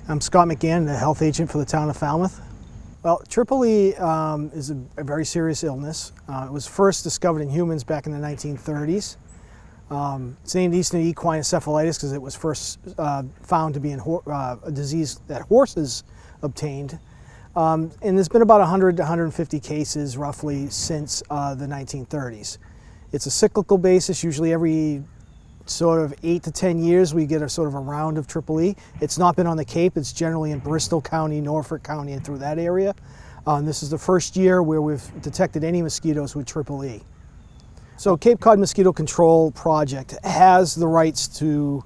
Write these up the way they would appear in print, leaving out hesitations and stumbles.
I'm Scott McGann, the health agent for the town of Falmouth. Well, EEE is a very serious illness. It was first discovered in humans back in the 1930s. It's named Eastern equine encephalitis because it was first found to be a disease that horses obtained. And there's been about 100 to 150 cases roughly since the 1930s. It's a cyclical basis. Usually every sort of 8 to 10 years we get a sort of a round of EEE. It's not been on the Cape. It's generally in Bristol County, Norfolk County, and through that area. This is the first year where we've detected any mosquitoes with EEE. So Cape Cod Mosquito Control Project has the rights to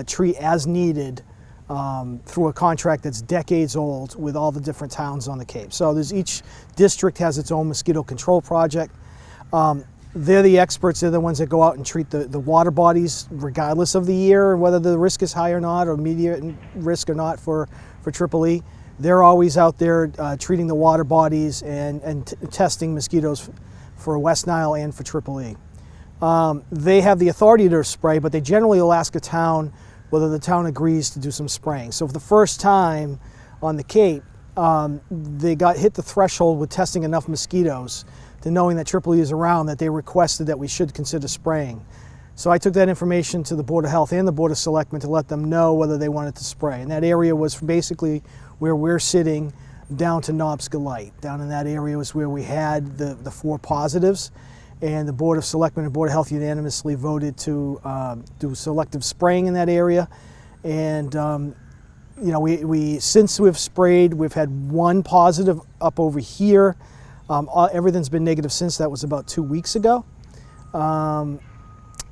treat as needed through a contract that's decades old with all the different towns on the Cape. So each district has its own mosquito control project. They're the experts. They're the ones that go out and treat the water bodies regardless of the year, whether the risk is high or not, or immediate risk or not for EEE. They're always out there treating the water bodies and testing mosquitoes for West Nile and for EEE. They have the authority to spray, but they generally will ask a town whether the town agrees to do some spraying. So for the first time on the Cape, they hit the threshold with testing enough mosquitoes to knowing that EEE is around, that they requested that we should consider spraying. So I took that information to the Board of Health and the Board of Selectmen to let them know whether they wanted to spray. And that area was basically where we're sitting down to Nobska Light. Down in that area was where we had the 4 positives, and the Board of Selectmen and Board of Health unanimously voted to do selective spraying in that area. And you know, since we've sprayed, we've had 1 positive up over here. Everything's been negative since. That was about 2 weeks ago.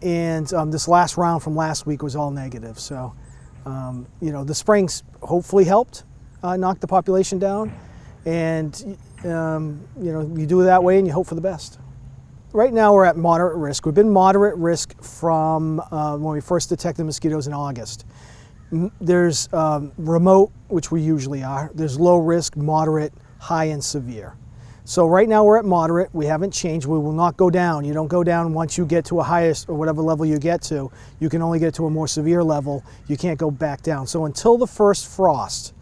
This last round from last week was all negative. So, you know, the spraying's hopefully helped knock the population down. And, you know, you do it that way and you hope for the best. Right now we're at moderate risk. We've been moderate risk from when we first detected mosquitoes in August. There's remote, which we usually are. There's low risk, moderate, high, and severe. So right now we're at moderate. We haven't changed. We will not go down. You don't go down once you get to a highest or whatever level you get to. You can only get to a more severe level. You can't go back down. So until the first frost,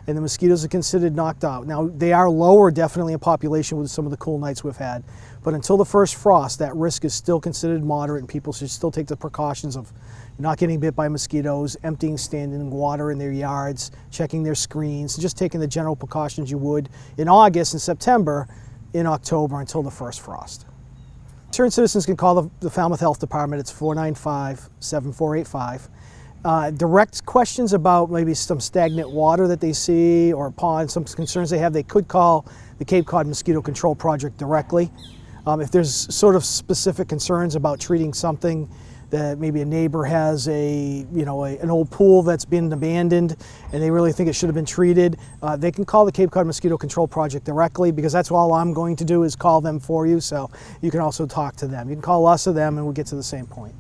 and the mosquitoes are considered knocked out. Now they are lower definitely in population with some of the cool nights we've had, but until the first frost, that risk is still considered moderate, and people should still take the precautions of not getting bit by mosquitoes, emptying standing water in their yards, checking their screens, just taking the general precautions you would in August and September, in October until the first frost. Concerned citizens can call the Falmouth Health Department. It's 495-7485. Direct questions about maybe some stagnant water that they see or ponds, some concerns they have, they could call the Cape Cod Mosquito Control Project directly. If there's sort of specific concerns about treating something that maybe a neighbor has an old pool that's been abandoned and they really think it should have been treated, they can call the Cape Cod Mosquito Control Project directly, because that's all I'm going to do is call them for you. So you can also talk to them. You can call us or them and we'll get to the same point.